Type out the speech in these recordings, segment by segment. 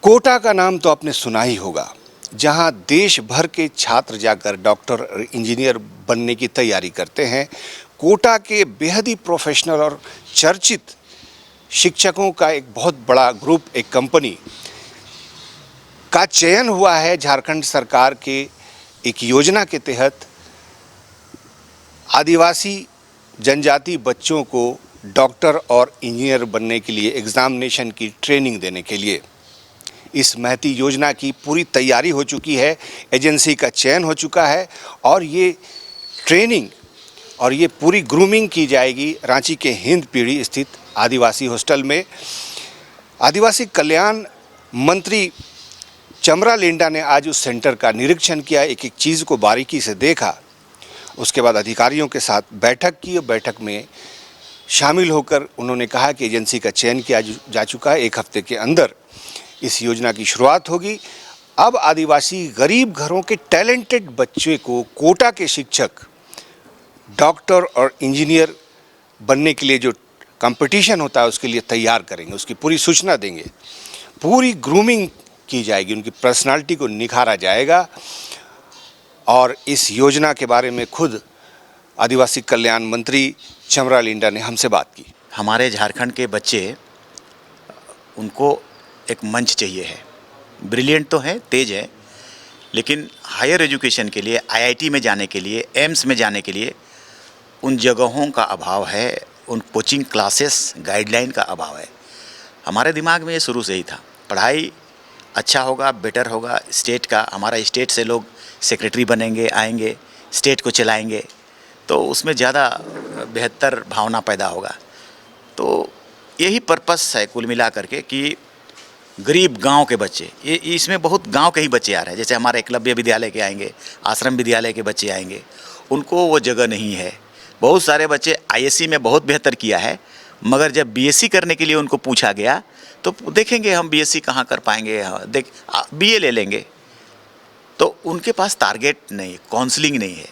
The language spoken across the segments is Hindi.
कोटा का नाम तो आपने सुना ही होगा, जहां देश भर के छात्र जाकर डॉक्टर और इंजीनियर बनने की तैयारी करते हैं। कोटा के बेहद ही प्रोफेशनल और चर्चित शिक्षकों का एक बहुत बड़ा ग्रुप, एक कंपनी का चयन हुआ है झारखंड सरकार के एक योजना के तहत आदिवासी जनजाति बच्चों को डॉक्टर और इंजीनियर बनने के लिए एग्जामिनेशन की ट्रेनिंग देने के लिए। इस महती योजना की पूरी तैयारी हो चुकी है, एजेंसी का चयन हो चुका है और ये ट्रेनिंग और ये पूरी ग्रूमिंग की जाएगी रांची के हिंद पीढ़ी स्थित आदिवासी हॉस्टल में। आदिवासी कल्याण मंत्री चमरा लिंडा ने आज उस सेंटर का निरीक्षण किया, एक एक चीज़ को बारीकी से देखा। उसके बाद अधिकारियों के साथ बैठक की और बैठक में शामिल होकर उन्होंने कहा कि एजेंसी का चयन किया जा चुका है, 1 हफ्ते के अंदर इस योजना की शुरुआत होगी। अब आदिवासी गरीब घरों के टैलेंटेड बच्चे को कोटा के शिक्षक डॉक्टर और इंजीनियर बनने के लिए जो कंपटीशन होता है उसके लिए तैयार करेंगे, उसकी पूरी सूचना देंगे, पूरी ग्रूमिंग की जाएगी, उनकी पर्सनालिटी को निखारा जाएगा। और इस योजना के बारे में खुद आदिवासी कल्याण मंत्री चमरा लिंडा ने हमसे बात की। हमारे झारखंड के बच्चे, उनको एक मंच चाहिए है। ब्रिलियंट तो है, तेज है, लेकिन हायर एजुकेशन के लिए, आईआईटी में जाने के लिए, एम्स में जाने के लिए उन जगहों का अभाव है, उन कोचिंग क्लासेस गाइडलाइन का अभाव है। हमारे दिमाग में ये शुरू से ही था, पढ़ाई अच्छा होगा, बेटर होगा स्टेट का, हमारा स्टेट से लोग सेक्रेटरी बनेंगे, आएंगे, स्टेट को चलाएंगे, तो उसमें ज़्यादा बेहतर भावना पैदा होगा। तो यही पर्पस है कुल मिला करके कि गरीब गांव के बच्चे, ये इसमें बहुत गांव के ही बच्चे आ रहे हैं। जैसे हमारे एकलव्य विद्यालय के आएंगे, आश्रम विद्यालय के बच्चे आएंगे, उनको वो जगह नहीं है। बहुत सारे बच्चे आईएससी में बहुत बेहतर किया है, मगर जब बीएससी करने के लिए उनको पूछा गया तो देखेंगे हम बीएससी कहाँ कर पाएंगे, देख बीए ले लेंगे। तो उनके पास टारगेट नहीं, काउंसलिंग नहीं है।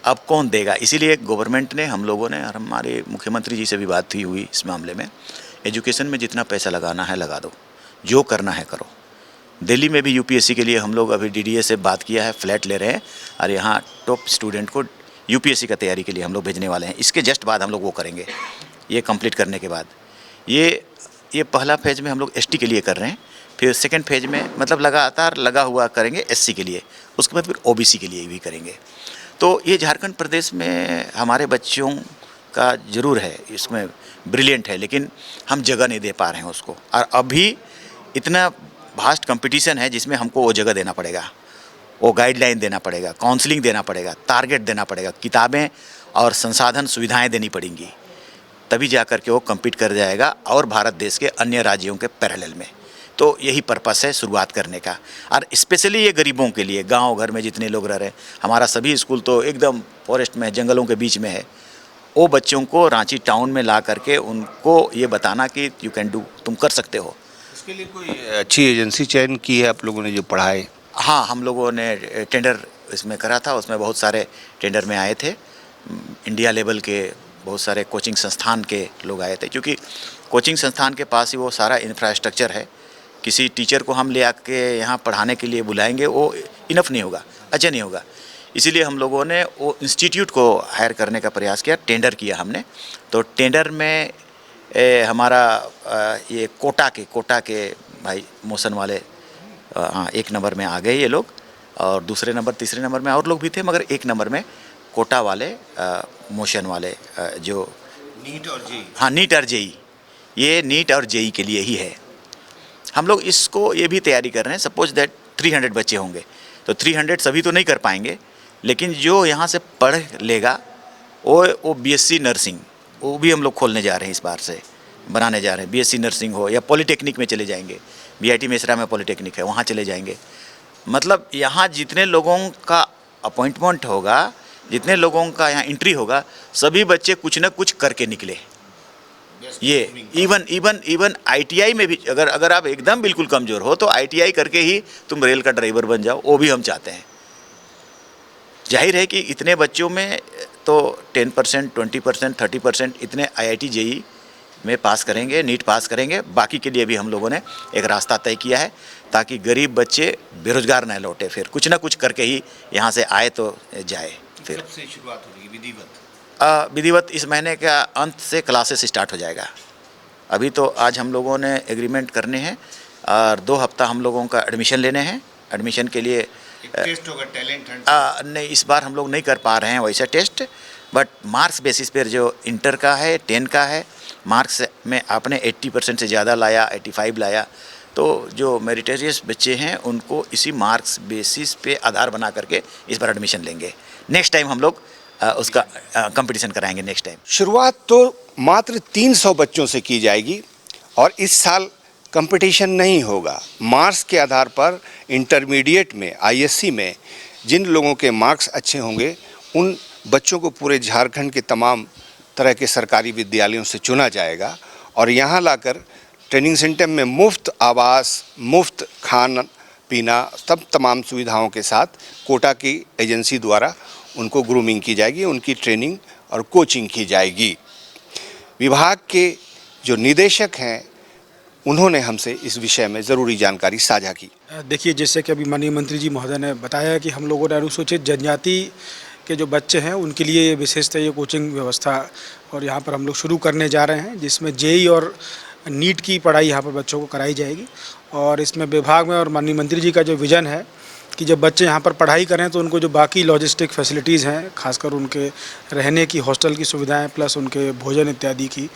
अब कौन देगा? इसीलिए गवर्नमेंट ने, हम लोगों ने और हमारे मुख्यमंत्री जी से भी बात हुई इस मामले में, एजुकेशन में जितना पैसा लगाना है लगा दो, जो करना है करो। दिल्ली में भी यूपीएससी के लिए हम लोग अभी डीडीए से बात किया है, फ्लैट ले रहे हैं और यहाँ टॉप स्टूडेंट को यूपीएससी का तैयारी के लिए हम लोग भेजने वाले हैं। इसके जस्ट बाद हम लोग वो करेंगे, ये कंप्लीट करने के बाद। ये पहला फेज में हम लोग एसटी के लिए कर रहे हैं, फिर सेकंड फेज में मतलब लगातार लगा हुआ करेंगे एससी के लिए, उसके बाद फिर ओबीसी के लिए भी करेंगे। तो ये झारखंड प्रदेश में हमारे बच्चों का ज़रूर है, इसमें ब्रिलियंट है, लेकिन हम जगह नहीं दे पा रहे हैं उसको। और अभी इतना वास्ट कंपटीशन है जिसमें हमको वो जगह देना पड़ेगा, वो गाइडलाइन देना पड़ेगा, काउंसलिंग देना पड़ेगा, टारगेट देना पड़ेगा, किताबें और संसाधन सुविधाएं देनी पड़ेंगी, तभी जा कर के वो कम्पीट कर जाएगा और भारत देश के अन्य राज्यों के पैरेलल में। तो यही पर्पस है शुरुआत करने का। और स्पेशली ये गरीबों के लिए, गांव घर में जितने लोग रह रहे हैं, हमारा सभी स्कूल तो एकदम फॉरेस्ट में, जंगलों के बीच में है, वो बच्चों को रांची टाउन में ला करके उनको ये बताना कि यू कैन डू, तुम कर सकते हो। इसके लिए कोई अच्छी एजेंसी चयन की है आप लोगों ने जो पढ़ाए? हाँ, हम लोगों ने टेंडर इसमें करा था, उसमें बहुत सारे टेंडर में आए थे। इंडिया लेवल के बहुत सारे कोचिंग संस्थान के लोग आए थे, क्योंकि कोचिंग संस्थान के पास ही वो सारा इंफ्रास्ट्रक्चर है। किसी टीचर को हम ले आके यहाँ पढ़ाने के लिए बुलाएंगे, वो इनफ नहीं होगा, अच्छा नहीं होगा। इसीलिए हम लोगों ने वो इंस्टीट्यूट को हायर करने का प्रयास किया, टेंडर किया हमने। तो टेंडर में हमारा ये कोटा के भाई मोशन वाले, हाँ, 1 नंबर में आ गए ये लोग, और दूसरे नंबर तीसरे नंबर में और लोग भी थे, मगर 1 नंबर में कोटा वाले, मोशन वाले, जो नीट और जेई। हाँ, नीट और जेई, ये नीट और जेई के लिए ही है। हम लोग इसको ये भी तैयारी कर रहे हैं। सपोज दैट 300 बच्चे होंगे, तो 300 सभी तो नहीं कर पाएंगे, लेकिन जो यहाँ से पढ़ लेगा वो बीएससी नर्सिंग वो भी हम लोग खोलने जा रहे हैं, इस बार से बनाने जा रहे हैं। बीएससी नर्सिंग हो या पॉलिटेक्निक में चले जाएंगे, बीआईटी मेसरा में पॉलिटेक्निक है, वहाँ चले जाएंगे। मतलब यहाँ जितने लोगों का अपॉइंटमेंट होगा, जितने लोगों का यहाँ एंट्री होगा, सभी बच्चे कुछ न कुछ करके निकले। ये इवन आईटीआई में भी अगर आप एकदम बिल्कुल कमज़ोर हो तो आईटीआई करके ही तुम रेल का ड्राइवर बन जाओ, वो भी हम चाहते हैं। जाहिर है कि इतने बच्चों में तो 10%, 20%, 30% इतने आईआईटी जेई में पास करेंगे, नीट पास करेंगे। बाकी के लिए भी हम लोगों ने एक रास्ता तय किया है ताकि गरीब बच्चे बेरोजगार न लौटे, फिर कुछ ना कुछ करके ही यहाँ से आए तो जाए। फिर कब से शुरुआत होगी विधिवत? विधिवत इस महीने का अंत से क्लासेस स्टार्ट हो जाएगा। अभी तो आज हम लोगों ने एग्रीमेंट करने हैं और 2 हफ्ता हम लोगों का एडमिशन लेने हैं। एडमिशन के लिए टेस्ट होगा, टैलेंट हंट? नहीं, इस बार हम लोग नहीं कर पा रहे हैं वैसा टेस्ट, बट मार्क्स बेसिस पर जो इंटर का है, 10 का है, मार्क्स में आपने 80% से ज़्यादा लाया, 85 लाया, तो जो मेरिटोरियस बच्चे हैं उनको इसी मार्क्स बेसिस पे आधार बना करके इस बार एडमिशन लेंगे। नेक्स्ट टाइम हम लोग उसका कंपटीशन कराएंगे नेक्स्ट टाइम। शुरुआत तो मात्र 300 बच्चों से की जाएगी और इस साल कंपटीशन नहीं होगा। मार्क्स के आधार पर इंटरमीडिएट में, आईएससी में जिन लोगों के मार्क्स अच्छे होंगे उन बच्चों को पूरे झारखंड के तमाम तरह के सरकारी विद्यालयों से चुना जाएगा और यहाँ लाकर ट्रेनिंग सेंटर में मुफ्त आवास, मुफ्त खाना पीना, सब तमाम सुविधाओं के साथ कोटा की एजेंसी द्वारा उनको ग्रूमिंग की जाएगी, उनकी ट्रेनिंग और कोचिंग की जाएगी। विभाग के जो निदेशक हैं उन्होंने हमसे इस विषय में ज़रूरी जानकारी साझा की। देखिए, जैसे कि अभी माननीय मंत्री जी महोदय ने बताया कि हम लोगों ने अनुसूचित जनजाति के जो बच्चे हैं उनके लिए ये विशेषतः ये कोचिंग व्यवस्था और यहाँ पर हम लोग शुरू करने जा रहे हैं, जिसमें जेई और नीट की पढ़ाई यहाँ पर बच्चों को कराई जाएगी। और इसमें विभाग में और माननीय मंत्री जी का जो विज़न है कि जब बच्चे यहाँ पर पढ़ाई करें तो उनको जो बाकी लॉजिस्टिक फैसिलिटीज़ हैं, खासकर उनके रहने की, हॉस्टल की सुविधाएं, प्लस उनके भोजन इत्यादि की,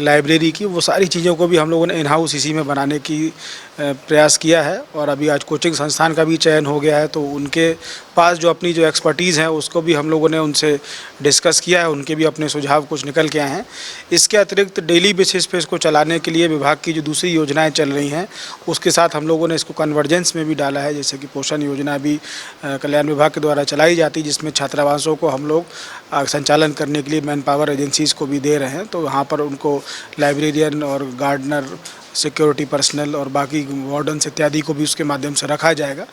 लाइब्रेरी की, वो सारी चीज़ों को भी हम लोगों ने इन हाउस इसी में बनाने की प्रयास किया है। और अभी आज कोचिंग संस्थान का भी चयन हो गया है, तो उनके पास जो अपनी जो एक्सपर्टीज़ है उसको भी हम लोगों ने उनसे डिस्कस किया है, उनके भी अपने सुझाव कुछ निकल के आए हैं। इसके अतिरिक्त डेली बेसिस पे इसको चलाने के लिए विभाग की जो दूसरी योजनाएँ चल रही हैं उसके साथ हम लोगों ने इसको कन्वर्जेंस में भी डाला है। जैसे कि पोषण योजना भी कल्याण विभाग के द्वारा चलाई जाती है, जिसमें छात्रावासों को हम लोग संचालन करने के लिए मैन पावर एजेंसीज़ को भी दे रहे हैं। तो वहाँ पर उनको लाइब्रेरियन और गार्डनर, सिक्योरिटी पर्सनल और बाकी वार्डन्स इत्यादि को भी उसके माध्यम से रखा जाएगा।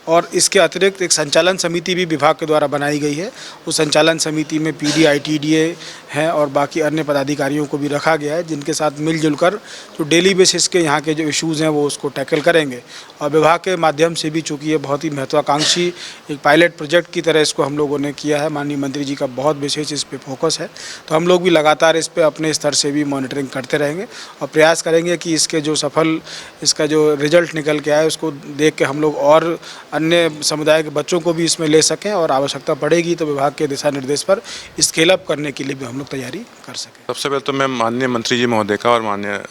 और इसके अतिरिक्त एक संचालन समिति भी विभाग के द्वारा बनाई गई है। उस संचालन समिति में पीडी, आईटीडीए हैं और बाकी अन्य पदाधिकारियों को भी रखा गया है, जिनके साथ मिलजुल कर जो डेली बेसिस के यहाँ के जो इश्यूज़ हैं वो उसको टैकल करेंगे। और विभाग के माध्यम से भी, चूँकि ये बहुत ही महत्वाकांक्षी एक पायलट प्रोजेक्ट की तरह इसको हम लोगों ने किया है, माननीय मंत्री जी का बहुत विशेष इस पर फोकस है, तो हम लोग भी लगातार इस पर अपने स्तर से भी मॉनिटरिंग करते रहेंगे और प्रयास करेंगे कि इसके जो इसका जो रिजल्ट निकल के आए उसको देख के हम लोग और अन्य समुदाय के बच्चों को भी इसमें ले सकें और आवश्यकता पड़ेगी तो विभाग के दिशा निर्देश पर स्केल अप करने के लिए भी हम लोग तैयारी कर सकें। सबसे पहले तो मैं माननीय मंत्री जी महोदय का और माननीय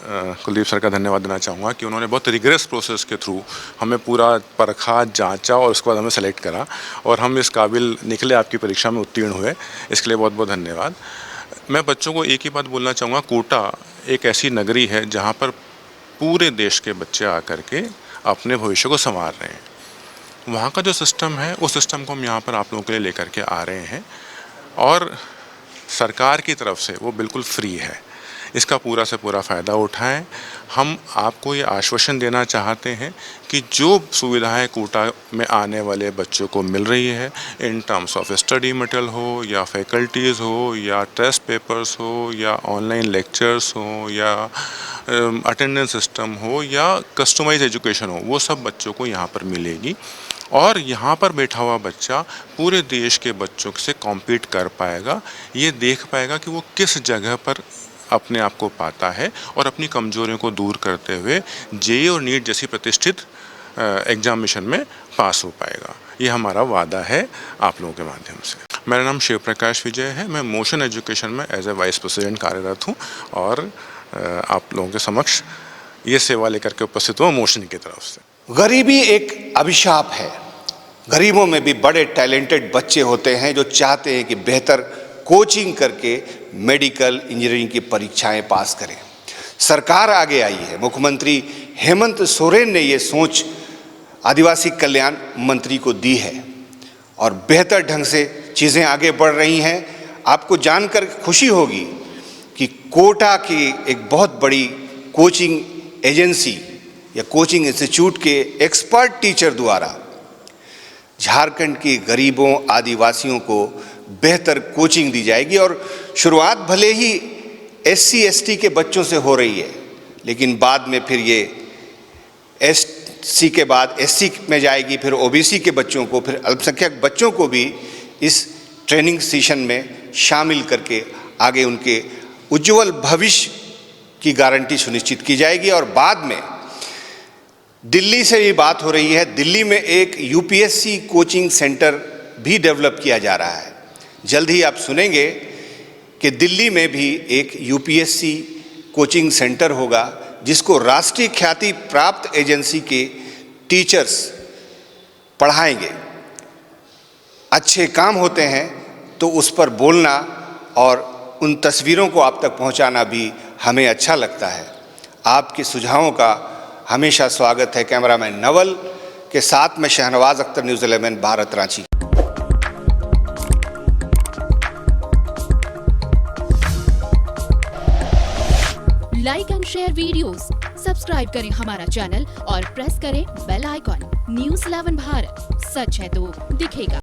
कुलदीप सर का धन्यवाद देना चाहूँगा कि उन्होंने बहुत रिगरस प्रोसेस के थ्रू हमें पूरा परखा, जांचा और उसके बाद हमें सेलेक्ट करा और हम इस काबिल निकले, आपकी परीक्षा में उत्तीर्ण हुए। इसके लिए बहुत बहुत धन्यवाद। मैं बच्चों को एक ही बात बोलना चाहूँगा, कोटा एक ऐसी नगरी है जहाँ पर पूरे देश के बच्चे आकर के अपने भविष्य को संवार रहे हैं। वहाँ का जो सिस्टम है उस सिस्टम को हम यहाँ पर आप लोगों के लिए लेकर के आ रहे हैं और सरकार की तरफ से वो बिल्कुल फ्री है। इसका पूरा से पूरा फ़ायदा उठाएं। हम आपको ये आश्वासन देना चाहते हैं कि जो सुविधाएं कोटा में आने वाले बच्चों को मिल रही है in terms of study material हो या फैकल्टीज़ हो या टेस्ट पेपर्स हो या ऑनलाइन लेक्चर्स हो या अटेंडेंस सिस्टम हो या कस्टमाइज एजुकेशन हो, वो सब बच्चों को यहाँ पर मिलेगी। और यहाँ पर बैठा हुआ बच्चा पूरे देश के बच्चों से कॉम्पीट कर पाएगा, ये देख पाएगा कि वो किस जगह पर अपने आप को पाता है और अपनी कमजोरियों को दूर करते हुए जेईई और नीट जैसी प्रतिष्ठित एग्जामिनेशन में पास हो पाएगा। ये हमारा वादा है आप लोगों के माध्यम से। मेरा नाम शिव प्रकाश विजय है। मैं मोशन एजुकेशन में एज ए वाइस प्रेसिडेंट कार्यरत हूँ और आप लोगों के समक्ष ये सेवा लेकर के उपस्थित हुआ मोशन की तरफ से। गरीबी एक अभिशाप है। गरीबों में भी बड़े टैलेंटेड बच्चे होते हैं जो चाहते हैं कि बेहतर कोचिंग करके मेडिकल इंजीनियरिंग की परीक्षाएं पास करें। सरकार आगे आई है, मुख्यमंत्री हेमंत सोरेन ने ये सोच आदिवासी कल्याण मंत्री को दी है और बेहतर ढंग से चीज़ें आगे बढ़ रही हैं। आपको जानकर खुशी होगी कि कोटा की एक बहुत बड़ी कोचिंग एजेंसी या कोचिंग इंस्टीट्यूट के एक्सपर्ट टीचर द्वारा झारखंड के गरीबों आदिवासियों को बेहतर कोचिंग दी जाएगी। और शुरुआत भले ही SC ST के बच्चों से हो रही है, लेकिन बाद में फिर ये SC के बाद SC में जाएगी, फिर OBC के बच्चों को, फिर अल्पसंख्यक बच्चों को भी इस ट्रेनिंग सेशन में शामिल करके आगे उनके उज्जवल भविष्य की गारंटी सुनिश्चित की जाएगी। और बाद में दिल्ली से भी बात हो रही है, दिल्ली में एक UPSC कोचिंग सेंटर भी डेवलप किया जा रहा है। जल्द ही आप सुनेंगे कि दिल्ली में भी एक UPSC कोचिंग सेंटर होगा जिसको राष्ट्रीय ख्याति प्राप्त एजेंसी के टीचर्स पढ़ाएंगे। अच्छे काम होते हैं तो उस पर बोलना और उन तस्वीरों को आप तक पहुंचाना भी हमें अच्छा लगता है। आपके सुझावों का हमेशा स्वागत है। कैमरामैन नवल के साथ में Shahnawaz Akhtar, news 11 Bharat, Ranchi. Like and share videos, subscribe करें हमारा चैनल और प्रेस करें बेल आइकॉन। न्यूज़ 11 भारत, सच है तो दिखेगा।